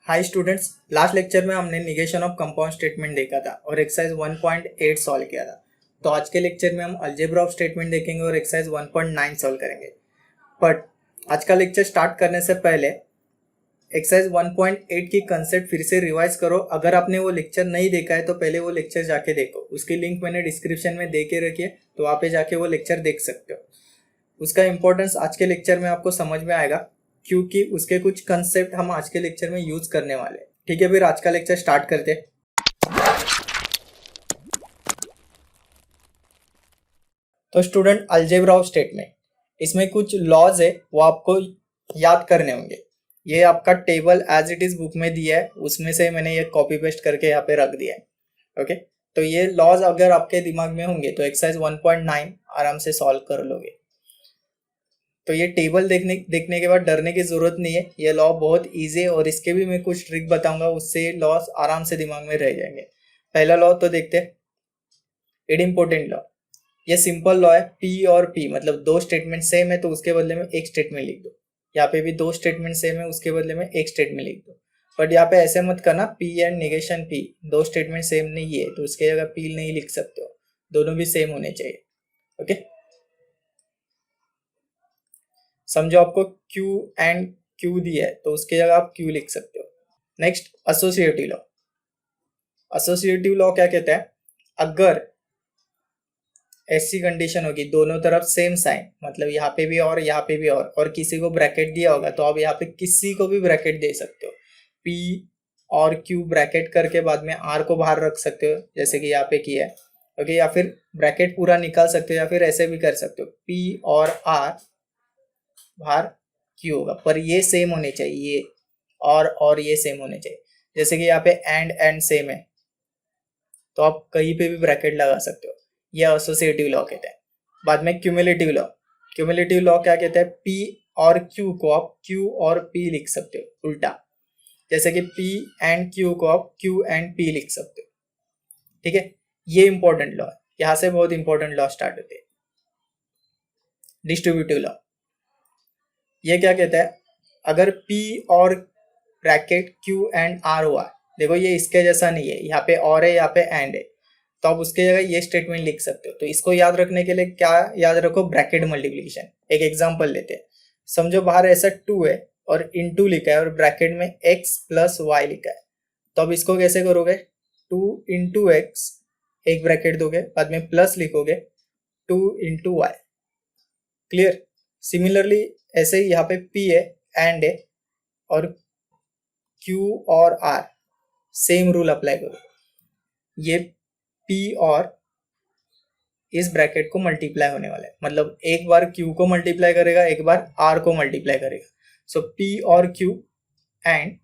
Hi students, last lecture में हमने negation of compound statement देखा था और एक्सरसाइज 1.8 सॉल्व किया था। तो आज के लेक्चर में हम अलजेब्रा ऑफ स्टेटमेंट देखेंगे और एक्सरसाइज 1.9 सॉल्व करेंगे। बट आज का लेक्चर स्टार्ट करने से पहले एक्सरसाइज 1.8 की कंसेप्ट फिर से रिवाइज करो। अगर आपने वो लेक्चर नहीं देखा है तो पहले वो लेक्चर जाके देखो, उसकी लिंक मैंने डिस्क्रिप्शन में दे के रखी है, तो वहाँ पे जाके वो लेक्चर देख सकते हो। उसका इंपॉर्टेंस आज के लेक्चर में आपको समझ में आएगा क्योंकि उसके कुछ कंसेप्ट हम आज के लेक्चर में यूज करने वाले हैं। ठीक है, फिर आज का लेक्चर स्टार्ट करते हैं। तो स्टूडेंट, अलजेब्रा ऑफ स्टेटमेंट, इसमें कुछ लॉज है वो आपको याद करने होंगे। ये आपका table as it is book में दिया है, उसमें से मैंने ये कॉपी पेस्ट करके यहाँ पे रख दिया है। ओके, तो ये लॉज अगर आपके दिमाग में होंगे तो एक्सरसाइज 1.9 आराम से सॉल्व कर लोगे। तो ये टेबल देखने के बाद डरने की जरूरत नहीं है, ये लॉ बहुत इजी है और इसके भी मैं कुछ ट्रिक बताऊंगा, उससे लॉस आराम से दिमाग में रह जाएंगे। पहला लॉ तो देखते हैं, इडइम्पोर्टेंट लॉ। ये सिंपल लॉ है, पी और पी मतलब दो स्टेटमेंट सेम है तो उसके बदले में एक स्टेटमेंट लिख दो। यहाँ पे भी दो स्टेटमेंट सेम है, उसके बदले में एक स्टेटमेंट लिख दो। बट यहाँ पे ऐसे मत करना पी एंड निगेशन पी, दो स्टेटमेंट सेम नहीं है तो उसके जगह पी नहीं लिख सकते हो, दोनों भी सेम होने चाहिए। ओके, समझो आपको Q एंड Q दिया है तो उसके जगह आप Q लिख सकते हो। Next, associative law. Associative law क्या कहता है, अगर ऐसी कंडीशन होगी दोनों तरफ सेम साइन, मतलब यहाँ पे भी और यहाँ पे भी और किसी को ब्रैकेट दिया होगा तो आप यहाँ पे किसी को भी ब्रैकेट दे सकते हो। P और Q ब्रैकेट करके बाद में R को बाहर रख सकते हो जैसे कि यहाँ पे किया है। ओके, या फिर ब्रैकेट पूरा निकाल सकते हो या फिर ऐसे भी कर सकते हो, P और R बाहर Q होगा, पर ये सेम होने चाहिए, ये और ये सेम होने चाहिए। जैसे कि यहाँ पे एंड सेम है तो आप कहीं पे भी ब्रैकेट लगा सकते हो, ये एसोसिएटिव लॉ कहते हैं। बाद में क्यूमुलेटिव लॉ। क्यूमुलेटिव लॉ क्या कहता है, P और Q को आप Q और P लिख सकते हो उल्टा, जैसे कि P एंड Q को आप Q एंड P लिख सकते हो। ठीक है, ये इंपॉर्टेंट लॉ है, यहाँ से बहुत इंपॉर्टेंट लॉ स्टार्ट होते हैं। डिस्ट्रीब्यूटिव लॉ, ये क्या कहता है, अगर P और ब्रैकेट Q एंड R हुआ, देखो ये इसके जैसा नहीं है, यहाँ पे और है यहाँ पे एंड है, तो आप उसके जगह ये स्टेटमेंट लिख सकते हो। तो इसको याद रखने के लिए क्या याद रखो, ब्रैकेट मल्टीप्लिकेशन। एक एग्जांपल लेते हैं, समझो बाहर ऐसा 2 है और इनटू लिखा है और ब्रैकेट में x प्लस y लिखा है, तो अब इसको कैसे करोगे, 2 इंटू एक्स एक ब्रैकेट दोगे, बाद में प्लस लिखोगे 2 इंटू वाई। क्लियर। सिमिलरली ऐसे ही यहाँ पे P है एंड है और Q और R सेम रूल अप्लाई करो, ये P और इस ब्रैकेट को मल्टीप्लाई होने वाला है, मतलब एक बार Q को मल्टीप्लाई करेगा, एक बार R को मल्टीप्लाई करेगा। सो P और Q एंड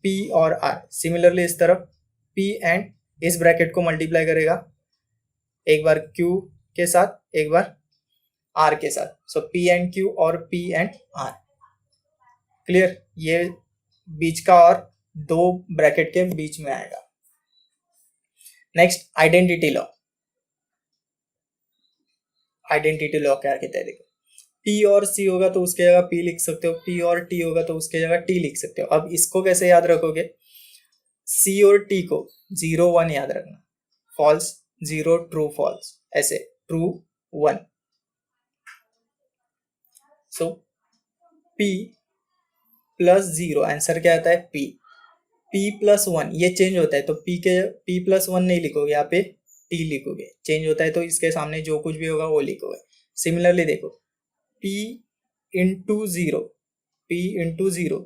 P और R। सिमिलरली इस तरफ P एंड इस ब्रैकेट को मल्टीप्लाई करेगा, एक बार Q के साथ एक बार R के साथ। सो P एंड Q और P एंड R। क्लियर, ये बीच का और दो ब्रैकेट के बीच में आएगा। Next, identity law. Identity law क्या कहता है, देखो P और C होगा तो उसके जगह P लिख सकते हो, P और T होगा तो उसके जगह T लिख सकते हो। अब इसको कैसे याद रखोगे, C और T को 0 1 याद रखना, फॉल्स 0 ट्रू फॉल्स, ऐसे ट्रू 1। सो P प्लस 0, आंसर क्या आता है P। P प्लस 1 ये चेंज होता है तो P प्लस 1 नहीं लिखोगे, यहाँ पे T लिखोगे, चेंज होता है तो इसके सामने जो कुछ भी होगा वो लिखोगे। सिमिलरली देखो P इंटू 0, P इंटू 0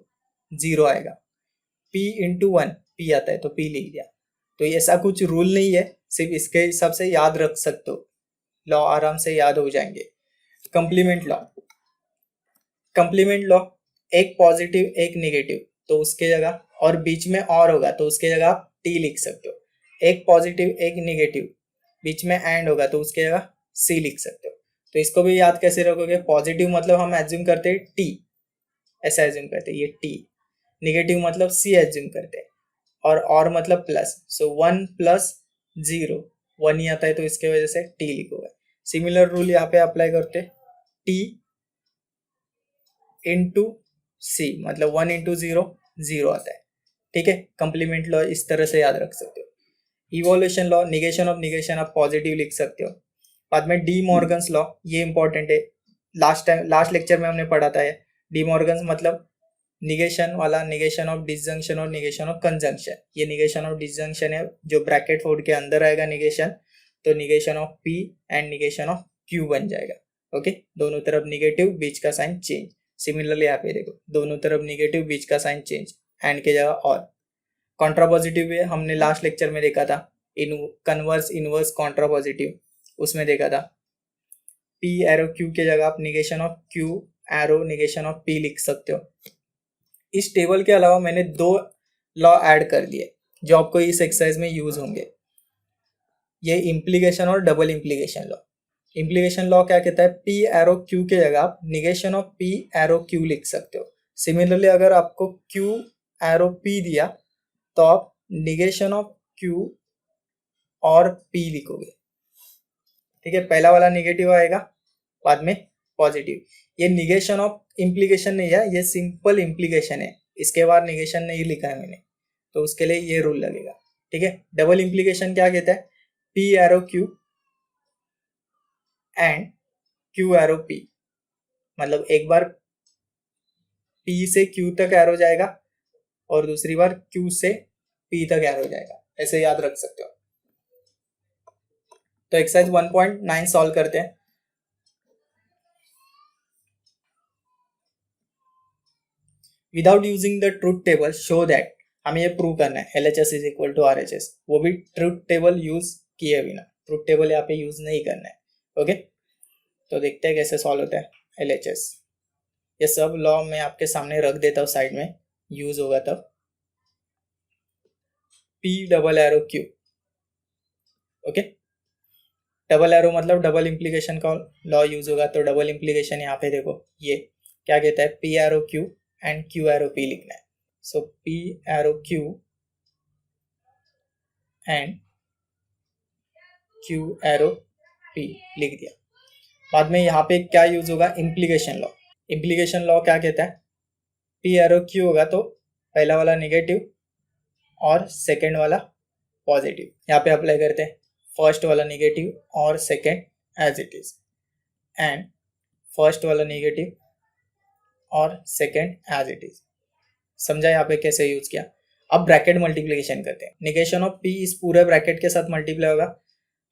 0 आएगा, P इंटू 1 P आता है तो P लिख दिया। तो ऐसा कुछ रूल नहीं है, सिर्फ इसके हिसाब से याद रख सकते हो, लॉ आराम से याद हो जाएंगे। Complement law. कंप्लीमेंट लॉ, एक पॉजिटिव एक नेगेटिव तो उसके जगह, और बीच में और होगा तो उसके जगह आप T लिख सकते हो। एक पॉजिटिव एक नेगेटिव बीच में एंड होगा तो उसके जगह C लिख सकते हो। तो इसको भी याद कैसे रखोगे, पॉजिटिव मतलब हम एज्यूम करते हैं T, ऐसा एज्यूम करते हैं ये T, नेगेटिव मतलब C एज्यूम करते हैं, और मतलब प्लस। सो 1 प्लस 0 1 ही आता है तो इसके वजह से T लिखोगे। सिमिलर रूल यहाँ पे अप्लाई करते, T इंटू C मतलब 1 इंटू 0 0 आता है, ठीक है, कंप्लीमेंट लॉ इस तरह से याद रख सकते हो। Evolution law, negation of negation आप पॉजिटिव लिख सकते हो। बाद में डी मॉर्गन्स लॉ, ये इंपॉर्टेंट है, लास्ट लेक्चर में हमने पढ़ा था। डी मॉर्गन्स मतलब निगेशन वाला, निगेशन ऑफ डिसजंक्शन और निगेशन ऑफ कंजंक्शन। ये निगेशन ऑफ डिसजंक्शन है, जो ब्रैकेट फोर्ड के अंदर आएगा निगेशन, तो negation of P and negation of Q बन जाएगा। ओके, दोनों तरफ निगेटिव, बीच का साइन चेंज। सिमिलरली यहाँ पे देखो, दोनों तरफ निगेटिव, बीच का साइन चेंज, एंड के जगह और। कॉन्ट्रापॉजिटिव है, हमने लास्ट लेक्चर में देखा था, इन कन्वर्स, इनवर्स, कॉन्ट्रापॉजिटिव, उसमें देखा था। पी एरो क्यू के जगह आप negation of Q arrow negation of P लिख सकते हो। इस टेबल के अलावा मैंने 2 लॉ ऐड कर दिए जो आपको इस एक्सरसाइज में यूज होंगे। ये इम्प्लीकेशन और double implication law. Implication law क्या कहता है, पी एरो क्यू के जगह आप negation of P arrow Q लिख सकते हो। सिमिलरली अगर आपको क्यू एरो पी दिया तो आप निगेशन ऑफ क्यू और पी लिखोगे। ठीक है, पहला वाला निगेटिव आएगा, बाद में पॉजिटिव। ये निगेशन ऑफ इम्प्लीकेशन नहीं है, ये सिंपल इम्प्लीकेशन है, इसके बाद निगेशन नहीं लिखा है मैंने, तो उसके लिए ये रूल लगेगा। ठीक है, डबल इम्प्लीकेशन क्या कहता है, P arrow Q and Q arrow P, मतलब एक बार पी से क्यू तक एरो जाएगा और दूसरी बार क्यू से पी तक एरो जाएगा, ऐसे याद रख सकते हो। तो एक्सरसाइज 1.9 सॉल्व करते हैं। Without using the truth table show that, हमें ये प्रूव करना है LHS is equal to RHS, वो भी ट्रूथ टेबल यूज किए बिना। ट्रूथ टेबल यहाँ पे यूज नहीं करना है। ओके, तो देखते हैं कैसे सॉल्व होता है LHS। ये सब लॉ मैं आपके सामने रख देता हूँ साइड में, यूज होगा तब। P double arrow Q, okay, double arrow मतलब डबल इम्प्लीकेशन का लॉ यूज होगा, तो डबल इम्प्लीकेशन यहाँ पे देखो, ये क्या कहता है, P arrow Q and Q arrow P लिखना है। सो P arrow Q and Q arrow P लिख दिया। बाद में यहाँ पे क्या यूज होगा, इम्प्लीकेशन लॉ। इम्प्लीकेशन लॉ क्या कहता है, P एरो Q होगा तो पहला वाला नेगेटिव और सेकेंड वाला पॉजिटिव। यहाँ पे अप्लाई करते हैं, फर्स्ट वाला नेगेटिव और second as it is, and first वाला नेगेटिव और सेकेंड एज इट इज। समझा यहाँ पे कैसे यूज किया। अब ब्रैकेट मल्टीप्लीकेशन करते हैं। निगेशन ऑफ P इस पूरे ब्रैकेट के साथ मल्टीप्लाई होगा,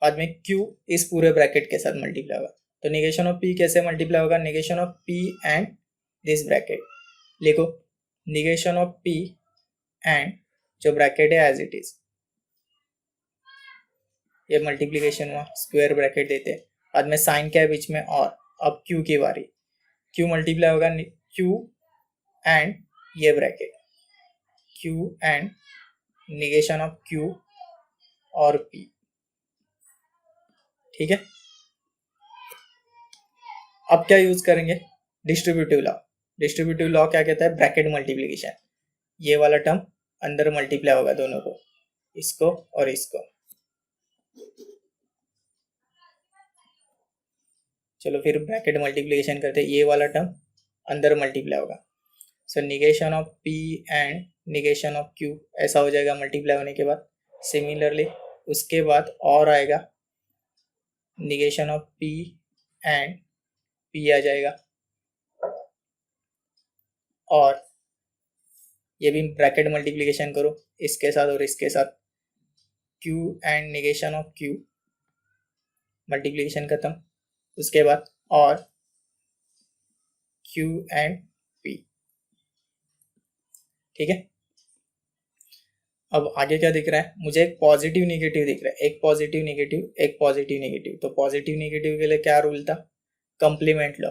बाद में Q इस पूरे ब्रैकेट के साथ मल्टीप्लाई होगा। तो निगेशन ऑफ P कैसे मल्टीप्लाई होगा, negation of P and this bracket लिखो, निगेशन ऑफ P एंड जो ब्रैकेट है एज इट इज, ये मल्टीप्लीकेशन हुआ, स्क्वायर ब्रैकेट देते हैं, बाद में साइन क्या है बीच में और। अब Q की बारी, Q मल्टीप्लाई होगा Q एंड ये bracket, Q and negation of Q और P। ठीक है, अब क्या यूज करेंगे, डिस्ट्रीब्यूटिव लॉ। डिस्ट्रीब्यूटिव लॉ क्या कहता है, ब्रैकेट मल्टीप्लीकेशन, ये वाला टर्म अंदर मल्टीप्लाई होगा दोनों को, इसको और इसको। चलो फिर ब्रैकेट मल्टीप्लीकेशन करते हैं, ये वाला टर्म अंदर मल्टीप्लाई होगा। So negation of P and negation of Q ऐसा हो जाएगा मल्टीप्लाई होने के बाद। सिमिलरली उसके बाद और आएगा, negation of P and P आ जाएगा, और ये भी ब्रैकेट मल्टीप्लीकेशन करो इसके साथ और इसके साथ, Q and negation of Q, multiplication खत्म। उसके बाद और Q एंड P। ठीक है, अब आगे क्या दिख रहा है मुझे, एक पॉजिटिव नेगेटिव दिख रहा है, एक पॉजिटिव नेगेटिव, एक पॉजिटिव नेगेटिव। तो पॉजिटिव नेगेटिव के लिए क्या रूल था, कंप्लीमेंट लॉ,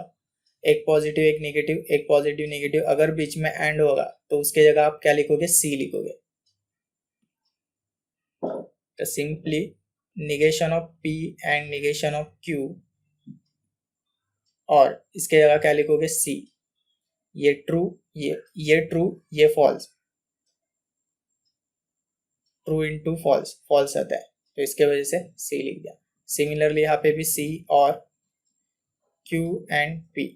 एक पॉजिटिव एक नेगेटिव, एक पॉजिटिव नेगेटिव, अगर बीच में एंड होगा तो उसके जगह आप क्या लिखोगे, C लिखोगे। तो simply negation of P and negation of Q, और इसके जगह क्या लिखोगे, C। ये ट्रू, ये ट्रू, ये false, true into false, false आता है, तो इसके वजह से C लिख दिया। सिमिलरली यहाँ पे भी C और Q एंड P।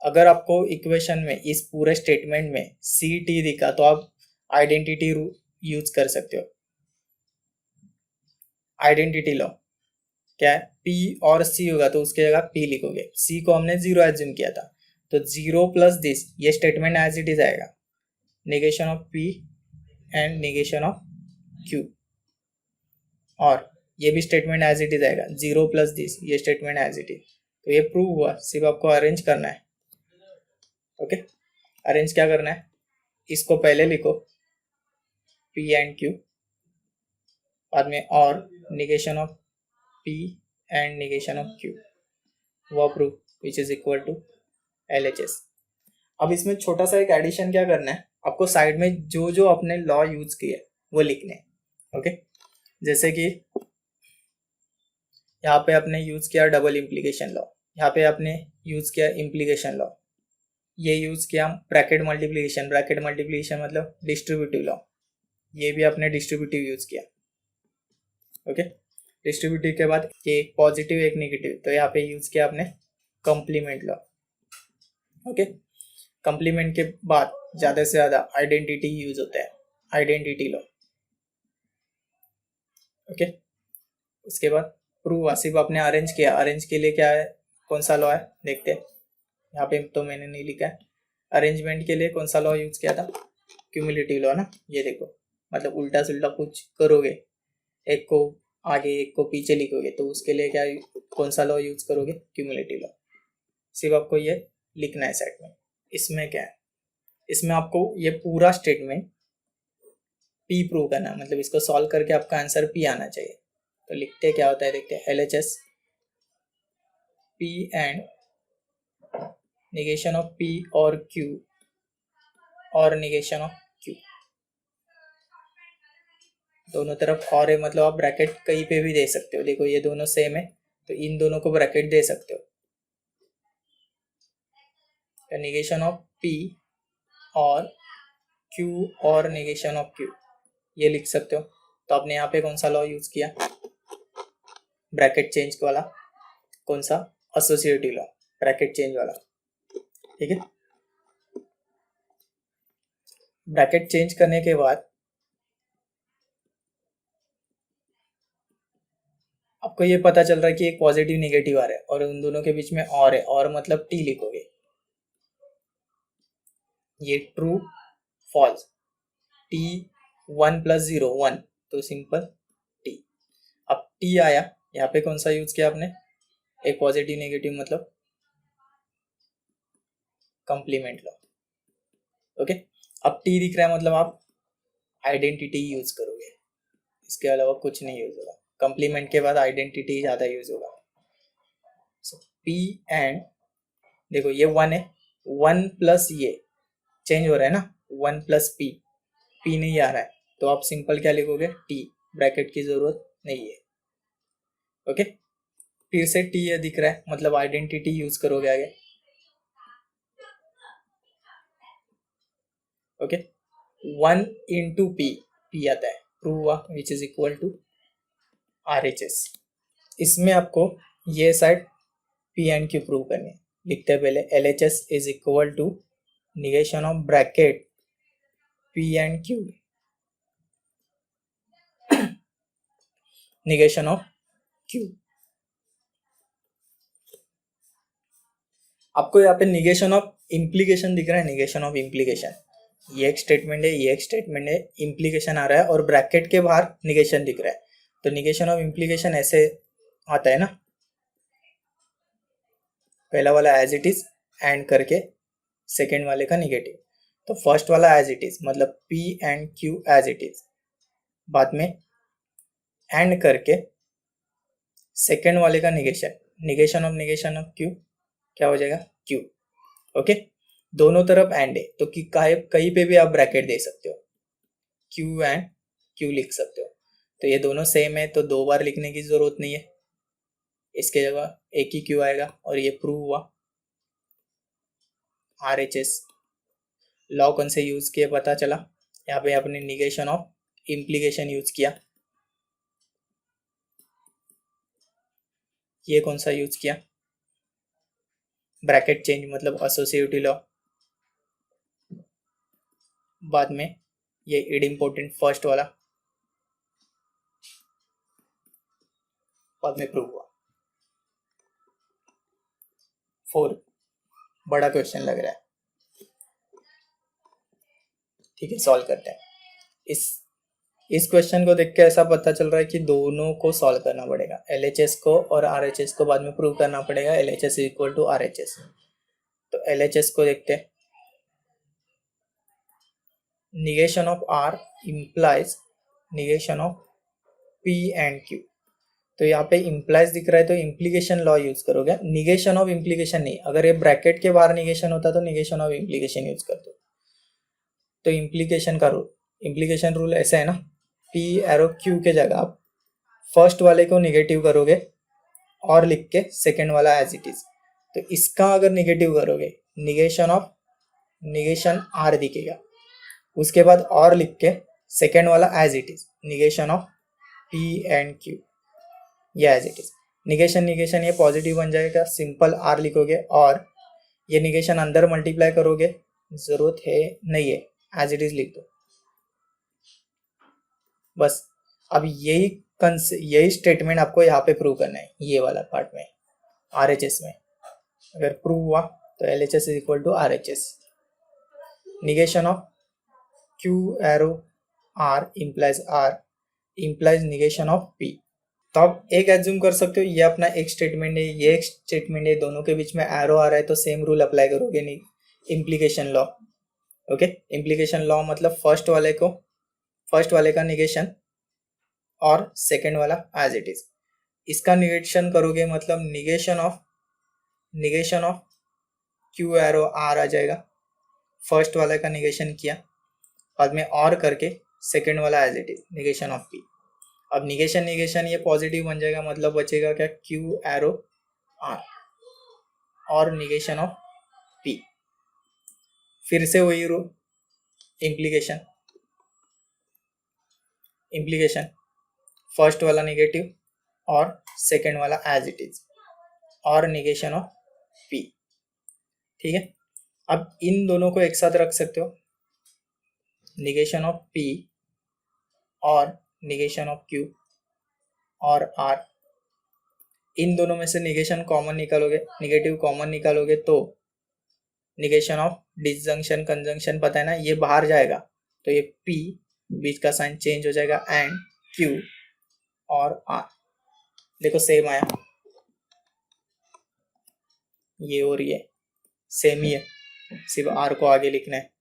अगर आपको इक्वेशन में इस पूरे स्टेटमेंट में CT दिखा तो आप आइडेंटिटी यूज कर सकते हो। आइडेंटिटी लॉ क्या है, P और C होगा तो उसकी जगह P लिखोगे, C को हमने 0 एज्यूम किया था तो 0 प्लस दिस, ये स्टेटमेंट एज इट इज आएगा, negation of P and negation of Q, और ये भी स्टेटमेंट एज इट इज आएगा, 0 प्लस दिस, ये स्टेटमेंट एज इट इज। तो ये प्रूव हुआ, सिर्फ आपको अरेंज करना है। ओके, अरेंज क्या करना है, इसको पहले लिखो P एंड Q, बाद में और negation of P and negation of Q, वो proof which is equal to LHS। अब इसमें छोटा सा एक एडिशन क्या करना है, आपको साइड में जो जो अपने लॉ यूज किए वो लिखने हैं। ओके, जैसे कि यहाँ पे आपने यूज किया डबल इम्प्लीकेशन लॉ, यहाँ पे आपने यूज किया इम्प्लीकेशन लॉ, ये यूज किया ब्रैकेट मल्टीप्लीकेशन मतलब डिस्ट्रीब्यूटिव लॉ, ये भी आपने डिस्ट्रीब्यूटिव यूज किया। ओके, डिस्ट्रीब्यूटिव के बाद एक पॉजिटिव एक नेगेटिव, तो यहाँ पे यूज किया आपने कॉम्प्लीमेंट लॉ। ओके, कॉम्प्लीमेंट के बाद ज्यादा से ज्यादा आइडेंटिटी यूज होता है, आइडेंटिटी लॉ। ओके, उसके बाद प्रूव, सिर्फ आपने अरेंज किया, अरेंज के लिए क्या है, कौन सा लॉ है देखते हैं, यहाँ पे तो मैंने नहीं लिखा है। अरेंजमेंट के लिए कौन सा लॉ यूज किया था, क्यूमुलेटिव लॉ ना, ये देखो, मतलब उल्टा सुल्टा कुछ करोगे, एक को आगे एक को पीछे लिखोगे तो उसके लिए क्या, कौन सा लॉ यूज करोगे, क्यूमुलेटिव लॉ। सिर्फ आपको ये लिखना है सेट में। इसमें क्या है, इसमें आपको ये पूरा स्टेटमेंट P प्रूव करना है, मतलब इसको सॉल्व करके आपका आंसर P आना चाहिए। तो लिखते क्या होता है देखते हैं, LHS P and negation of P और Q और नेगेशन ऑफ Q, दोनों तरफ और है, मतलब आप ब्रैकेट कहीं पे भी दे सकते हो। देखो ये दोनों सेम है तो इन दोनों को ब्रैकेट दे सकते हो, तो नेगेशन ऑफ P और Q और नेगेशन ऑफ Q ये लिख सकते हो। तो आपने यहाँ पे कौन सा लॉ यूज किया, ब्रैकेट चेंज वाला, कौन सा, एसोसिएटिव लॉ, ब्रैकेट चेंज वाला। ठीक है, ब्रैकेट चेंज करने के बाद आपको ये पता चल रहा है कि एक पॉजिटिव नेगेटिव आ रहा है और उन दोनों के बीच में और है, और मतलब T लिखोगे, ये ट्रू फॉल्स, T 1 + 0 1, तो सिंपल T। अब T आया, यहाँ पे कौन सा यूज किया आपने, एक पॉजिटिव नेगेटिव मतलब कंप्लीमेंट लॉ। ओके, अब T दिख रहा है मतलब आप आइडेंटिटी यूज करोगे, इसके अलावा कुछ नहीं यूज होगा, कंप्लीमेंट के बाद आइडेंटिटी ज्यादा यूज होगा। सो P एंड, देखो ये 1 है, 1 प्लस ये चेंज हो रहा है ना, 1 + P नहीं आ रहा है तो आप सिंपल क्या लिखोगे, T, ब्रैकेट की जरूरत नहीं है। ओके, फिर से T ये दिख रहा है मतलब आइडेंटिटी यूज करोगे आगे। ओके, 1 × P आता है, प्रूव हुआ, which is equal to RHS। इसमें आपको ये side P and Q prove करनी है। लिखते हैं पहले, LHS is equal to negation of bracket P and Q, negation of Q। आपको यहाँ पे नेगेशन ऑफ इम्प्लीकेशन दिख रहा है, नेगेशन ऑफ इम्प्लीकेशन, ये एक स्टेटमेंट है, ये एक स्टेटमेंट है, इम्प्लीकेशन आ रहा है और ब्रैकेट के बाहर नेगेशन दिख रहा है। तो नेगेशन ऑफ इम्प्लीकेशन ऐसे आता है ना, पहला वाला एज इट इज एंड करके सेकेंड वाले का निगेटिव, तो फर्स्ट वाला एज इट इज मतलब P and Q as it is, बाद में एंड करके सेकेंड वाले का निगेशन, नेगेशन ऑफ Q क्या हो जाएगा, Q। ओके, दोनों तरफ एंड है तो कहीं पे भी आप ब्रैकेट दे सकते हो, Q एंड Q लिख सकते हो। तो ये दोनों सेम है तो दो बार लिखने की जरूरत नहीं है, इसके जगह एक ही Q आएगा और ये प्रूव हुआ। RHS लॉ कौन से यूज किए पता चला, यहाँ पे आपने निगेशन ऑफ इम्प्लीकेशन यूज किया, ये कौन सा यूज किया, ब्रैकेट चेंज मतलब एसोसिएटिव लॉ, बाद में ये इडइम्पोर्टेंट फर्स्ट वाला बाद में प्रूव हुआ। 4 बड़ा क्वेश्चन लग रहा है, ठीक है सॉल्व करते हैं। इस क्वेश्चन को देख के ऐसा पता चल रहा है कि दोनों को सॉल्व करना पड़ेगा, LHS को और RHS को बाद में प्रूव करना पड़ेगा। LHS इक्वल टू RHS, तो LHS को देखते हैं। Negation of R implies negation of P and Q। तो यहाँ पे इम्प्लाइज दिख रहा है तो इम्प्लीकेशन लॉ यूज करोगे, निगेशन ऑफ इम्प्लीकेशन नहीं। अगर ये ब्रैकेट के बाहर निगेशन होता तो निगेशन ऑफ इम्प्लीकेशन यूज करते। तो इम्प्लीकेशन का रूल, इम्प्लीकेशन रूल ऐसा है ना, P एरो Q के जगह आप फर्स्ट वाले को निगेटिव करोगे और लिख के सेकेंड वाला एज इट इज। तो इसका अगर निगेटिव करोगे निगेशन R दिखेगा, उसके बाद और लिख के सेकेंड वाला as it is, negation of P and Q, ये एज इट इज। निगेशन ये पॉजिटिव बन जाएगा, सिंपल R लिखोगे और ये निगेशन अंदर मल्टीप्लाई करोगे, जरूरत है नहीं है, एज इट इज लिख दो बस। अब यही स्टेटमेंट आपको यहाँ पे प्रूव करना है, ये वाला पार्ट में RHS में। अगर प्रूव हुआ तो LHS is equal to RHS। Negation of Q arrow R implies negation of P। तो आप एक एज्यूम कर सकते हो, ये अपना एक स्टेटमेंट है, ये एक स्टेटमेंट है, दोनों के बीच में एरो आ रहा है तो सेम रूल अप्लाई करोगे, नहीं implication law. Okay, implication law मतलब फर्स्ट वाले का निगेशन और सेकेंड वाला एज इट इज। इसका निगेशन करोगे मतलब negation of Q arrow R आ जाएगा, फर्स्ट वाले का निगेशन किया, बाद में और करके सेकेंड वाला as it is, negation of P। अब निगेशन ये पॉजिटिव बन जाएगा, मतलब बचेगा क्या, Q एरो R और निगेशन ऑफ P। फिर से वही रूल, इम्प्लीकेशन फर्स्ट वाला निगेटिव और सेकेंड वाला एज इट इज और निगेशन ऑफ P, ठीक है। अब इन दोनों को एक साथ रख सकते हो, निगेशन ऑफ P और निगेशन ऑफ Q और R। इन दोनों में से निगेशन कॉमन निकालोगे, निगेटिव कॉमन निकालोगे तो निगेशन ऑफ डिसजंक्शन कंजंक्शन पता है ना, ये बाहर जाएगा तो ये P बीच का साइन चेंज हो जाएगा एंड Q और R देखो सेम आया, ये और ये सेम ही है, सिर्फ R को आगे लिखना है,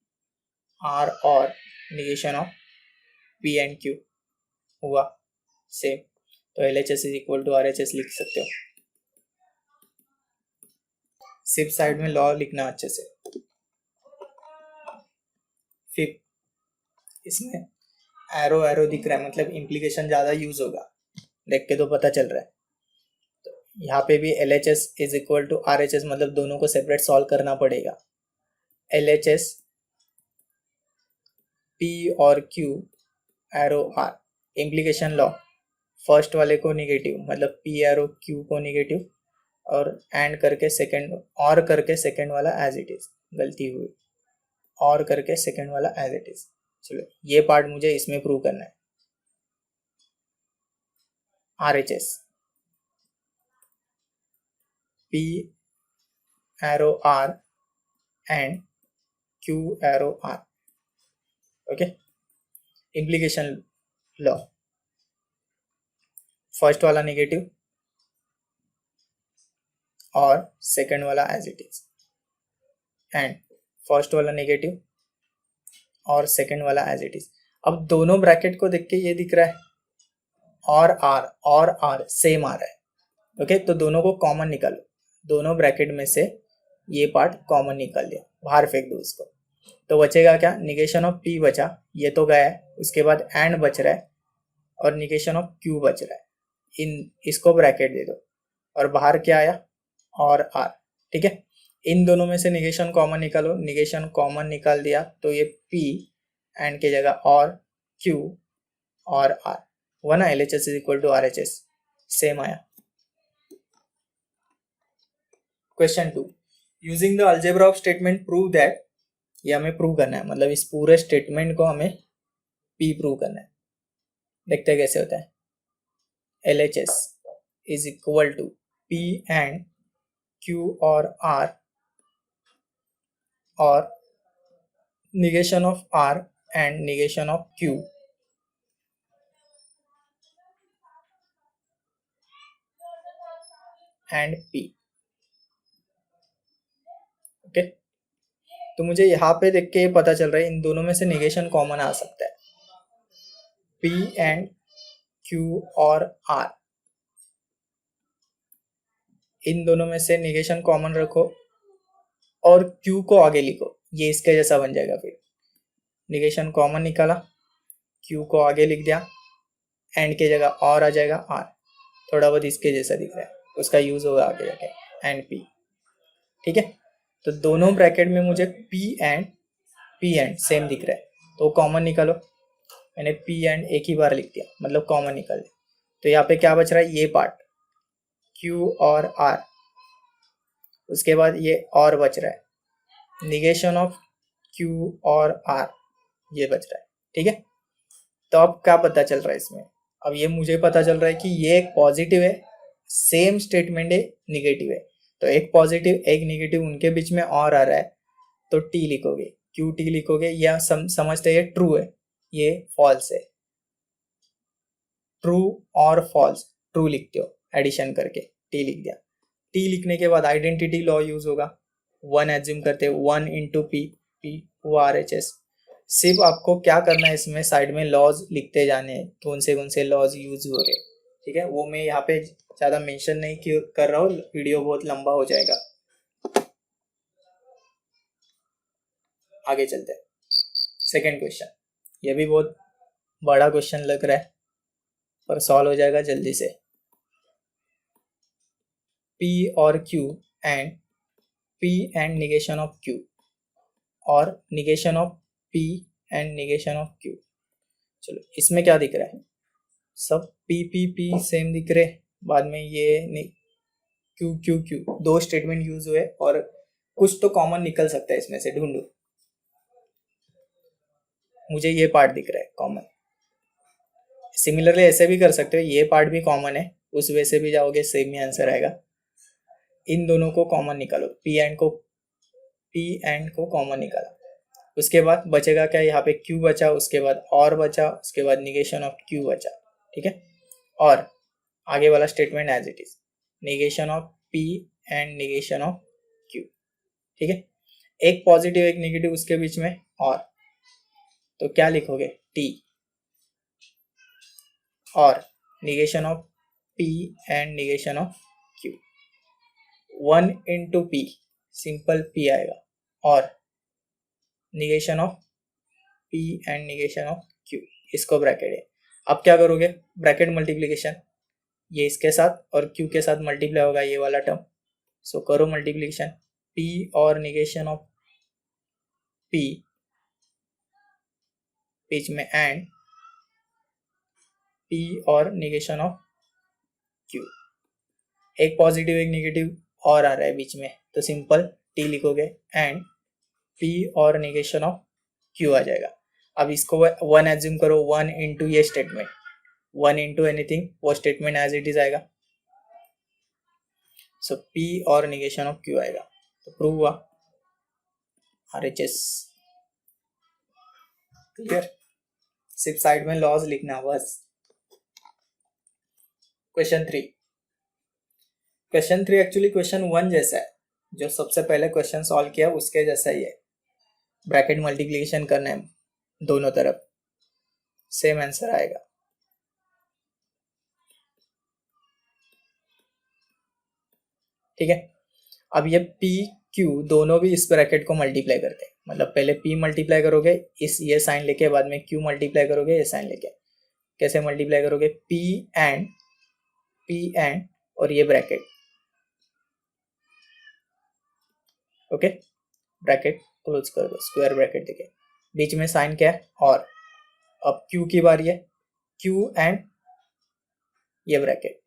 R और negation of P and Q हुआ सेम। तो LHS is equal to RHS लिख सकते हो। सिर्फ साइड में लॉ लिखना अच्छे से। फिर इसमें एरो दिख रहा है मतलब इम्प्लीकेशन ज़्यादा यूज होगा, देख के तो पता चल रहा है। तो यहाँ पे भी LHS is equal to RHS मतलब दोनों को सेपरेट सॉल्व करना पड़ेगा। LHS P और Q arrow R, implication law first वाले को निगेटिव मतलब P एरो Q को निगेटिव और एंड करके सेकेंड वाला एज इट इज, गलती हुई, और करके सेकेंड वाला एज इट इज। चलो ये पार्ट मुझे इसमें प्रूव करना है। RHS P arrow R and Q arrow R, okay. Implication law first वाला निगेटिव और सेकेंड वाला as it is and first वाला निगेटिव और सेकेंड वाला एज इट इज। अब दोनों ब्रैकेट को देख के ये दिख रहा है और R सेम आ रहा है, ओके। तो दोनों को कॉमन निकालो, दोनों ब्रैकेट में से ये पार्ट कॉमन निकाल दिया, बाहर फेंक दो उसको, तो बचेगा क्या, निगेशन ऑफ P बचा, ये तो गया है, उसके बाद एंड बच रहा है और निगेशन ऑफ Q बच रहा है, इसको ब्रैकेट दे दो और बाहर क्या आया और R, ठीक है। इन दोनों में से निगेशन कॉमन निकालो, निगेशन कॉमन निकाल दिया तो ये P एंड के जगह और Q और R हुआ ना, LHS is equal to RHS same आया। Question 2, using the algebra of statement prove that, ये हमें प्रूव करना है, मतलब इस पूरे स्टेटमेंट को हमें P प्रूव करना है। देखते हैं कैसे होता है। LHS is equal to P and Q और R और negation of R and negation of Q and P। Okay, तो मुझे यहाँ पे देख के ये पता चल रहा है इन दोनों में से निगेशन कॉमन आ सकता है। P एंड Q और R, इन दोनों में से निगेशन कॉमन रखो और Q को आगे लिखो, ये इसके जैसा बन जाएगा। फिर निगेशन कॉमन निकाला, Q को आगे लिख दिया, एंड की जगह और आ जाएगा R, थोड़ा बहुत इसके जैसा दिख रहा है, उसका यूज होगा आगे जाके, एंड P। ठीक है, तो दोनों ब्रैकेट में मुझे P एंड सेम दिख रहा है, तो कॉमन निकालो। मैंने P एंड एक ही बार लिख दिया, मतलब कॉमन निकाल दिया। तो यहाँ पे क्या बच रहा है, ये पार्ट Q और R, उसके बाद ये और बच रहा है निगेशन ऑफ Q और R, ये बच रहा है। ठीक है, तो अब क्या पता चल रहा है इसमें, अब ये मुझे पता चल रहा है कि ये एक पॉजिटिव है, सेम स्टेटमेंट है निगेटिव है, तो एक पॉजिटिव एक निगेटिव उनके बीच में और आ रहा है, तो T लिखोगे, QT लिखोगे, या समझते ये ट्रू है ये फॉल्स है। ट्रू और फॉल्स, ट्रू लिखते हो एडिशन करके, T लिख दिया। T लिखने के बाद आइडेंटिटी लॉ यूज होगा, 1 एज्यूम करते हैं, 1 इंटू P हुआ RHS। सिर्फ आपको क्या करना है, इसमें साइड में लॉज लिखते जाने हैं, कौन से लॉज यूज हो रहे। ठीक है, वो मैं यहाँ पे ज़्यादा मेंशन नहीं कर रहा हूँ, वीडियो बहुत लंबा हो जाएगा। आगे चलते हैं, सेकेंड क्वेश्चन। ये भी बहुत बड़ा क्वेश्चन लग रहा है, पर सॉल्व हो जाएगा जल्दी से। P और Q and P and negation of Q और negation of P and negation of Q। चलो, इसमें क्या दिख रहा है, सब P सेम दिख रहे, बाद में ये Q दो स्टेटमेंट यूज हुए और कुछ तो कॉमन निकल सकता है इसमें से, ढूंढो। मुझे ये पार्ट दिख रहा है कॉमन। सिमिलरली ऐसे भी कर सकते हो, ये पार्ट भी कॉमन है, उस वे से भी जाओगे सेम ही आंसर आएगा। इन दोनों को कॉमन निकालो, P एंड को कॉमन निकाला, उसके बाद बचेगा क्या, यहाँ पे Q बचा, उसके बाद और बचा, उसके बाद निगेशन ऑफ Q बचा। ठीक है, और आगे वाला statement as it is, negation of P and negation of Q। ठीक है, एक पॉजिटिव एक नेगेटिव उसके बीच में, और तो क्या लिखोगे, T और negation of P and negation of Q। 1 into P, simple P आएगा, और negation of P and negation of Q, इसको ब्रैकेट है। अब क्या करोगे, ब्रैकेट मल्टीप्लीकेशन, ये इसके साथ और Q के साथ मल्टीप्लाई होगा ये वाला टर्म, सो करो मल्टीप्लीकेशन, P और निगेशन ऑफ P बीच में, एंड P और निगेशन ऑफ Q। एक पॉजिटिव एक नेगेटिव और आ रहा है बीच में, तो सिंपल T लिखोगे, एंड P और निगेशन ऑफ Q आ जाएगा। अब इसको 1 एज्यूम करो, 1 इंटू ये स्टेटमेंट, 1 इंटू एनीथिंग, वो स्टेटमेंट एज इट इज आएगा, सो P और निगेशन ऑफ Q आएगा, तो प्रूव हुआ RHS। क्लियर, सिर्फ साइड में लॉज लिखना बस। क्वेश्चन 3 एक्चुअली क्वेश्चन 1 जैसा है, जो सबसे पहले क्वेश्चन सॉल्व किया उसके जैसा ही है। ब्रैकेट मल्टीप्लिकेशन करना है दोनों तरफ, सेम आंसर आएगा। ठीक है, अब ये P Q दोनों भी इस ब्रैकेट को मल्टीप्लाई करते हैं, मतलब पहले P मल्टीप्लाई करोगे इस ये साइन लेके, बाद में Q मल्टीप्लाई करोगे ये साइन लेके। कैसे मल्टीप्लाई करोगे, P एंड और ये ब्रैकेट, ओके, ब्रैकेट क्लोज कर दो, स्क्वायर ब्रैकेट देके, बीच में साइन क्या है और। अब Q की बारी है, Q एंड ये bracket,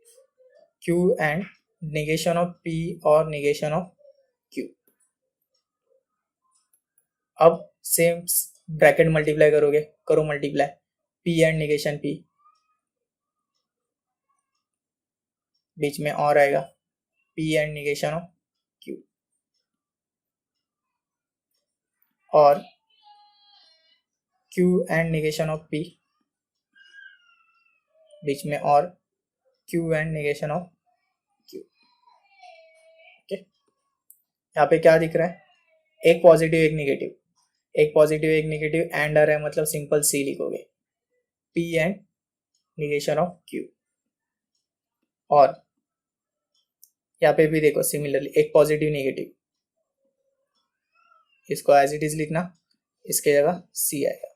Q and negation of P और निगेशन ऑफ Q। अब सेम ब्रैकेट मल्टीप्लाई करोगे, करो multiply, P and negation P, बीच में और आएगा P and negation of Q, और Q and negation of P, बीच में और Q and negation of Q. Okay, यहाँ पे क्या दिख रहा है, एक पॉजिटिव एक निगेटिव, एक पॉजिटिव एक नेगेटिव एंड आ रहा है, मतलब सिंपल सी लिखोगे P and negation of Q. और यहाँ पे भी देखो सिमिलरली एक पॉजिटिव नेगेटिव, इसको एज इट इज लिखना, इसके जगह सी आएगा।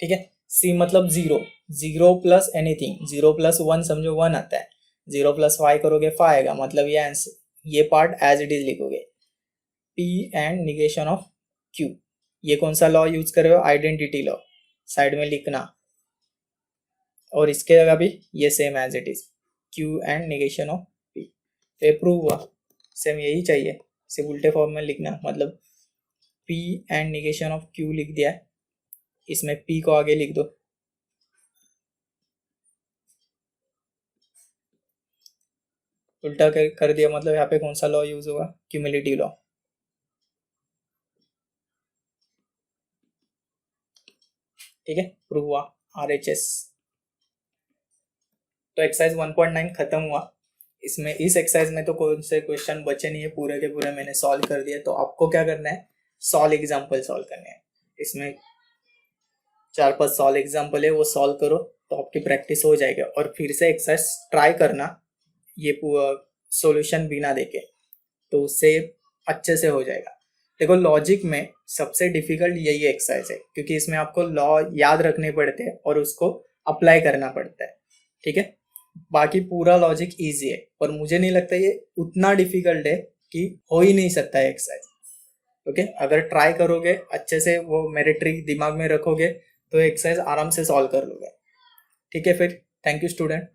ठीक है, सी मतलब zero, zero plus anything, zero plus one समझो वन आता है, जीरो प्लस फाइव करोगे फाइव आएगा, मतलब ये आंसर, ये पार्ट एज इट इज लिखोगे P and negation of Q. ये कौन सा लॉ यूज कर रहे हो, आइडेंटिटी लॉ, साइड में लिखना, और इसके जगह भी ये same as it is Q and negation of P. तो ये प्रूव हुआ, सेम यही चाहिए, सिर्फ उल्टे फॉर्म में लिखना, मतलब P and negation of Q लिख दिया है, इसमें पी को आगे लिख दो, उल्टा कर दिया, मतलब यहाँ पे कौन सा लॉ यूज होगा, क्यूमुलेटिव लॉ। ठीक है, प्रूव हुआ RHS। तो एक्सरसाइज 1.9 खत्म हुआ। इसमें इस एक्सरसाइज में तो कौन से क्वेश्चन बचे नहीं है, पूरे के पूरे मैंने सॉल्व कर दिया। तो आपको क्या करना है, सॉल्व एग्जाम्पल सॉल्व करने हैं। इसमें 4-5 सॉल्व एग्जाम्पल है, वो सॉल्व करो तो आपकी प्रैक्टिस हो जाएगी। और फिर से एक्सरसाइज ट्राई करना ये सॉल्यूशन बिना देके, तो उससे अच्छे से हो जाएगा। देखो लॉजिक में सबसे डिफिकल्ट यही एक्सरसाइज है, क्योंकि इसमें आपको लॉ याद रखने पड़ते हैं और उसको अप्लाई करना पड़ता है। ठीक है, बाकी पूरा लॉजिक इजी है, पर मुझे नहीं लगता ये उतना डिफिकल्ट है कि हो ही नहीं सकता है एक्सरसाइज। ओके, अगर ट्राई करोगे अच्छे से, वो मेरे ट्रिक दिमाग में रखोगे, तो एक्सरसाइज आराम से सॉल्व कर लोगे। ठीक है, फिर थैंक यू स्टूडेंट।